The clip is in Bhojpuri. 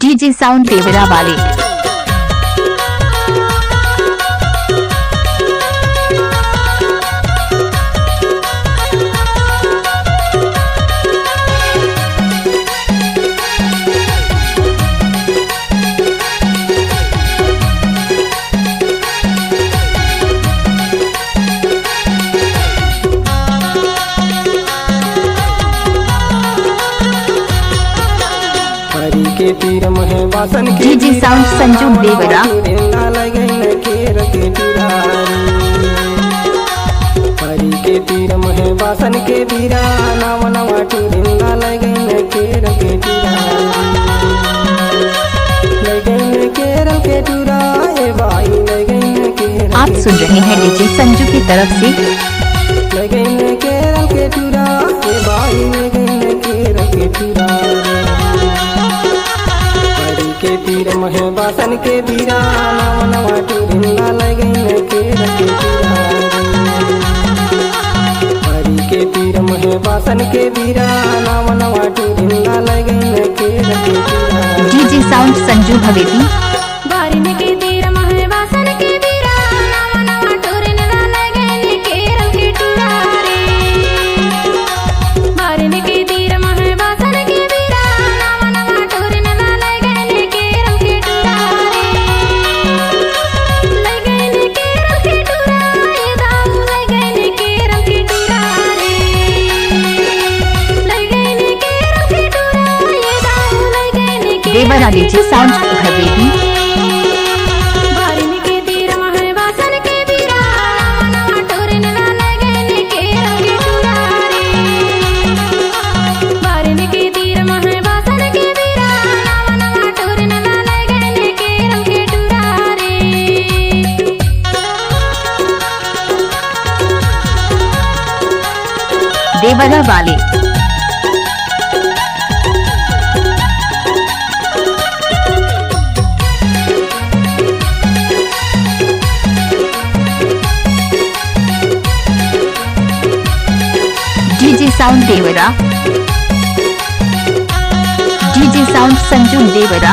डीजे साउंड देवरा वाले। के तीर महे बासन के डीजे साउंड संजू देवरा। परी के तीर महे बासन के बीरा नाम नवा टूरिंदा लगन केर के तीरा लगन केर के टूरा ए बाई लगन केर। आप सुन रहे हैं डीजे संजू की तरफ से। लगन केर के टूरा ए बाई लगन केर के टूरा के तीर महे बासन के बीरा नाम नवा टूरिंदा लगन केर के तीरा परी के तीर महे बासन के बीरा नाम नवा टूरिंदा लगन केर के तीरा। DJ sound Sanju Bhavedi. बारिन के तीर महे बासन के बीरा नाम नवा टूरिंदा लगन केर के टूरा रे। बारिन के तीर महे बासन के बीरा नाम नवा टूरिंदा लगन केर के टूरा रे। लगन केर के टूरा ए दाऊ लगन केर के टूरा रे। लगन केर के टूरा ए दाऊ लगन केर देवरा डीजे साउंड भवेदी। बारिन के तीर महे बासन के बीरा नाम नवा टूरिंदा लगन केर के टूरा रे। बारिन के तीर महे बासन के बीरा नाम नवा टूरिंदा लगन केर के टूरा रे। देवरा वाले। डीजे साउंड देवरा। डीजे साउंड संजू देवरा।